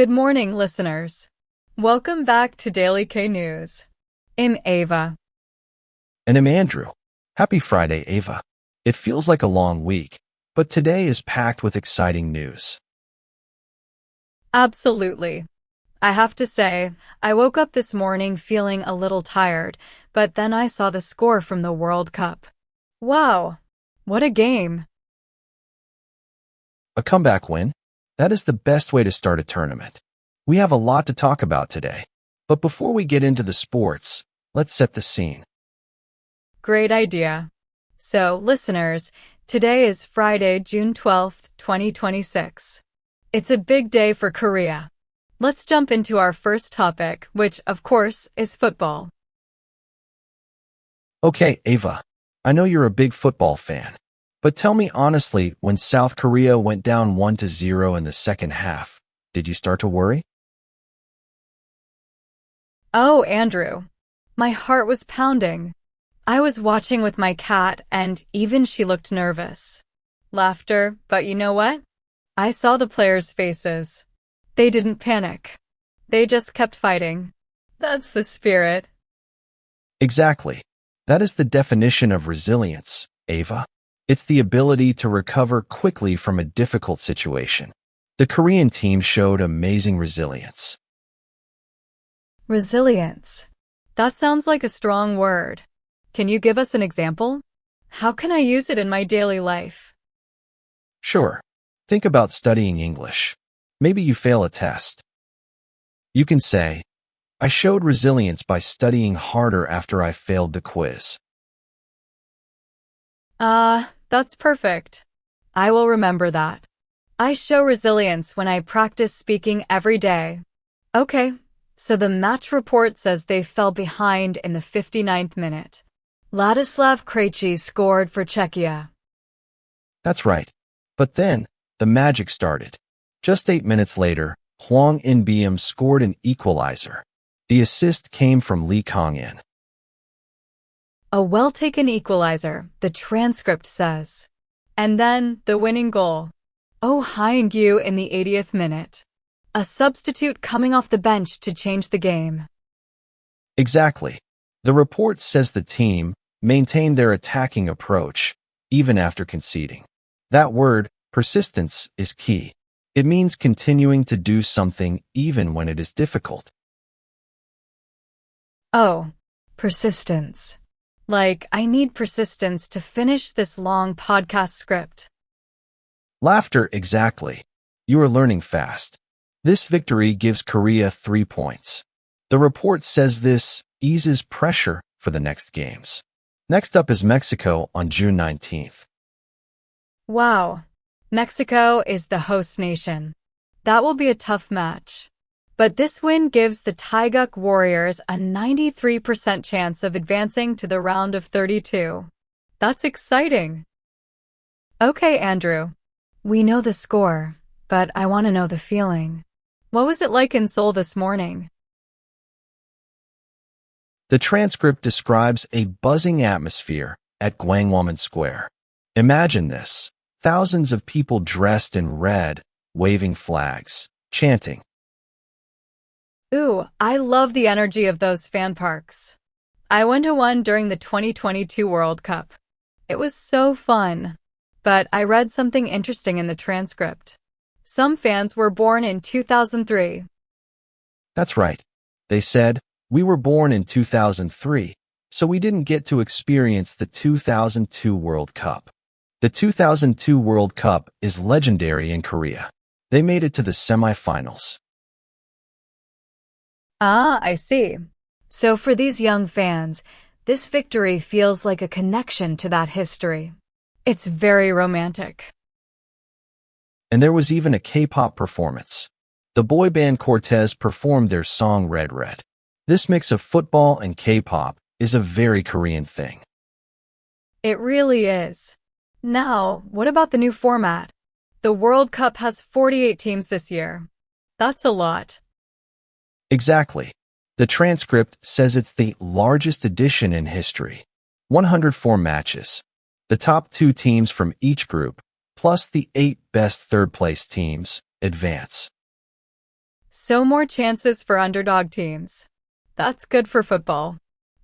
Good morning, listeners. Welcome back to Daily K News. I'm Ava. And I'm Andrew. Happy Friday, Ava. It feels like a long week, but today is packed with exciting news. Absolutely. I have to say, I woke up this morning feeling a little tired, but then I saw the score from the World Cup. Wow, what a game. A comeback win? That is the best way to start a tournament. We have a lot to talk about today, but before we get into the sports, let's set the scene. Great idea. So, listeners, today is Friday, June 12th, 2026. It's a big day for Korea. Let's jump into our first topic, which, of course, is football. Okay, Ava, I know you're a big football fan, but tell me honestly, when South Korea went down 1-0 in the second half, did you start to worry? Oh, Andrew, my heart was pounding. I was watching with my cat, and even she looked nervous. Laughter, but you know what? I saw the players' faces. They didn't panic. They just kept fighting. That's the spirit. Exactly. That is the definition of resilience, Ava. It's the ability to recover quickly from a difficult situation. The Korean team showed amazing resilience. Resilience. That sounds like a strong word. Can you give us an example? How can I use it in my daily life? Sure. Think about studying English. Maybe you fail a test. You can say, I showed resilience by studying harder after I failed the quiz. That's perfect. I will remember that. I show resilience when I practice speaking every day. Okay, so the match report says they fell behind in the 59th minute. Ladislav Krejci scored for Czechia. That's right. But then, the magic started. Just 8 minutes later, Hwang In-beom scored an equalizer. The assist came from Lee Kang-in. A well-taken equalizer, the transcript says. And then, the winning goal. Oh Hyun-gyu in the 80th minute. A substitute coming off the bench to change the game. Exactly. The report says the team maintained their attacking approach, even after conceding. That word, persistence, is key. It means continuing to do something even when it is difficult. Oh, persistence. Like, I need persistence to finish this long podcast script. Laughter, exactly. You are learning fast. This victory gives Korea 3 points. The report says this eases pressure for the next games. Next up is Mexico on June 19th. Wow, Mexico is the host nation. That will be a tough match. But this win gives the Taeguk Warriors a 93% chance of advancing to the round of 32. That's exciting. Okay, Andrew. We know the score, but I want to know the feeling. What was it like in Seoul this morning? The transcript describes a buzzing atmosphere at Gwanghwamun Square. Imagine this. Thousands of people dressed in red, waving flags, chanting. Ooh, I love the energy of those fan parks. I went to one during the 2022 World Cup. It was so fun. But I read something interesting in the transcript. Some fans were born in 2003. That's right. They said, we were born in 2003, so we didn't get to experience the 2002 World Cup. The 2002 World Cup is legendary in Korea. They made it to the semifinals. Ah, I see. So for these young fans, this victory feels like a connection to that history. It's very romantic. And there was even a K-pop performance. The boy band Cortez performed their song Red Red. This mix of football and K-pop is a very Korean thing. It really is. Now, what about the new format? The World Cup has 48 teams this year. That's a lot. Exactly. The transcript says it's the largest edition in history. 104 matches. The top 2 teams from each group, plus the 8 best third-place teams, advance. So more chances for underdog teams. That's good for football.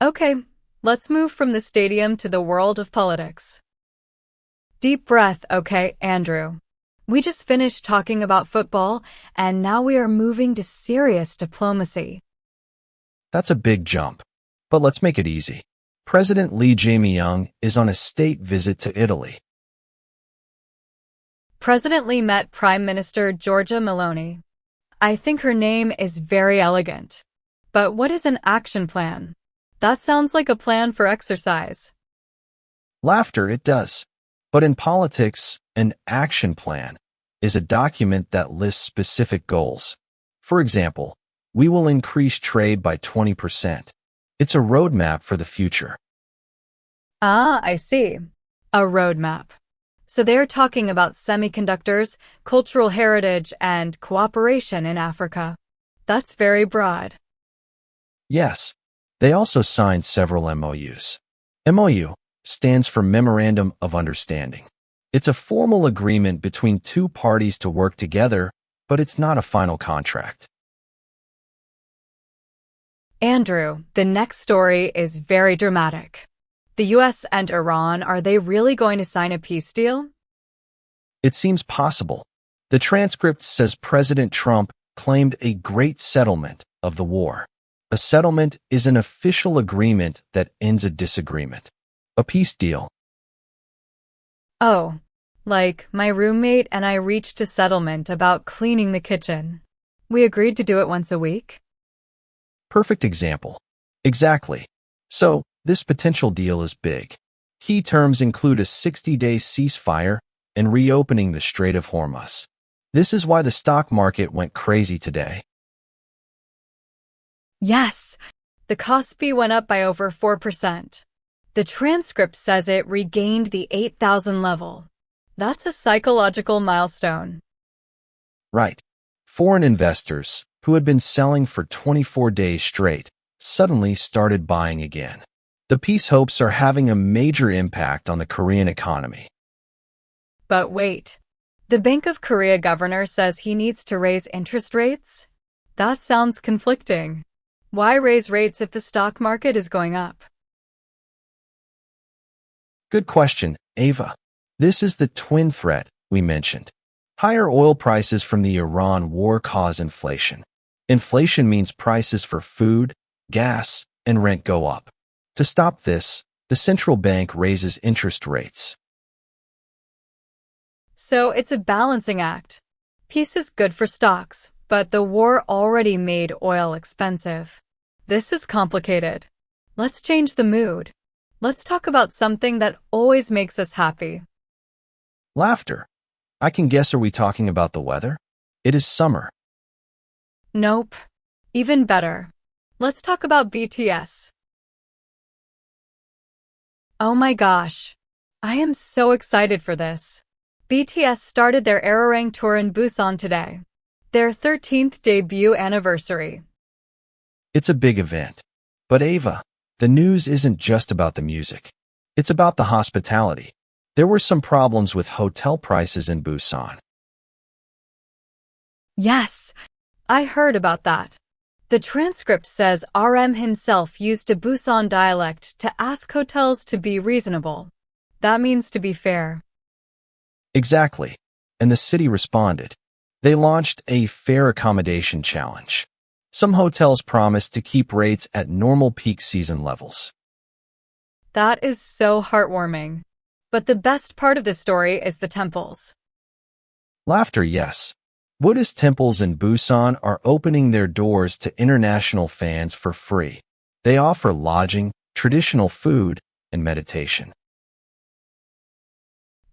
Okay, let's move from the stadium to the world of politics. Deep breath, okay, Andrew. We just finished talking about football, and now we are moving to serious diplomacy. That's a big jump. But let's make it easy. President Lee Jae-myung is on a state visit to Italy. President Lee met Prime Minister Giorgia Meloni. I think her name is very elegant. But what is an action plan? That sounds like a plan for exercise. Laughter, it does. But in politics, an action plan is a document that lists specific goals. For example, we will increase trade by 20%. It's a roadmap for the future. Ah, I see. A roadmap. So they're talking about semiconductors, cultural heritage, and cooperation in Africa. That's very broad. Yes, they also signed several MOUs. MOU stands for Memorandum of Understanding. It's a formal agreement between two parties to work together, but it's not a final contract. Andrew, the next story is very dramatic. The US and Iran, are they really going to sign a peace deal? It seems possible. The transcript says President Trump claimed a great settlement of the war. A settlement is an official agreement that ends a disagreement. A peace deal. Oh, like my roommate and I reached a settlement about cleaning the kitchen. We agreed to do it once a week. Perfect example. Exactly. So, this potential deal is big. Key terms include a 60-day ceasefire and reopening the Strait of Hormuz. This is why the stock market went crazy today. Yes, the Kospi went up by over 4%. The transcript says it regained the 8,000 level. That's a psychological milestone. Right. Foreign investors, who had been selling for 24 days straight, suddenly started buying again. The peace hopes are having a major impact on the Korean economy. But wait, the Bank of Korea governor says he needs to raise interest rates? That sounds conflicting. Why raise rates if the stock market is going up? Good question, Ava. This is the twin threat we mentioned. Higher oil prices from the Iran war cause inflation. Inflation means prices for food, gas, and rent go up. To stop this, the central bank raises interest rates. So it's a balancing act. Peace is good for stocks, but the war already made oil expensive. This is complicated. Let's change the mood. Let's talk about something that always makes us happy. Laughter. I can guess, are we talking about the weather? It is summer. Nope. Even better. Let's talk about BTS. Oh my gosh. I am so excited for this. BTS started their Arirang tour in Busan today. Their 13th debut anniversary. It's a big event. But Ava, the news isn't just about the music. It's about the hospitality. There were some problems with hotel prices in Busan. Yes, I heard about that. The transcript says RM himself used a Busan dialect to ask hotels to be reasonable. That means to be fair. Exactly. And the city responded. They launched a fair accommodation challenge. Some hotels promised to keep rates at normal peak season levels. That is so heartwarming. But the best part of the story is the temples. Laughter, yes. Buddhist temples in Busan are opening their doors to international fans for free. They offer lodging, traditional food, and meditation.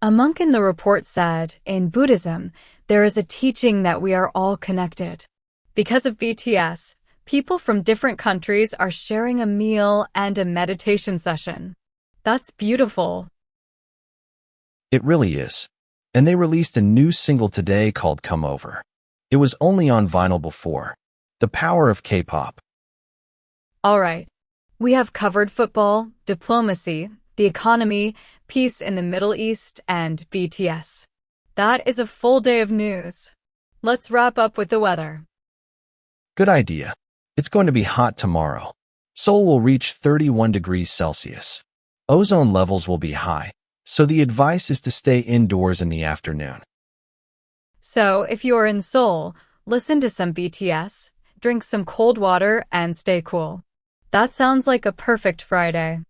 A monk in the report said, in Buddhism, there is a teaching that we are all connected. Because of BTS, people from different countries are sharing a meal and a meditation session. That's beautiful. It really is. And they released a new single today called Come Over. It was only on vinyl before. The power of K-pop. All right. We have covered football, diplomacy, the economy, peace in the Middle East, and BTS. That is a full day of news. Let's wrap up with the weather. Good idea. It's going to be hot tomorrow. Seoul will reach 31 degrees Celsius. Ozone levels will be high, so the advice is to stay indoors in the afternoon. So, if you are in Seoul, listen to some BTS, drink some cold water, and stay cool. That sounds like a perfect Friday.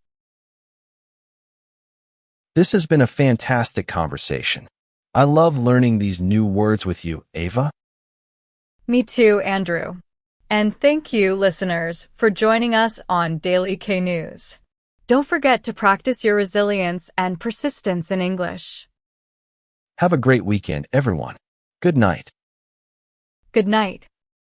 This has been a fantastic conversation. I love learning these new words with you, Ava. Me too, Andrew. And thank you, listeners, for joining us on Daily K News. Don't forget to practice your resilience and persistence in English. Have a great weekend, everyone. Good night. Good night.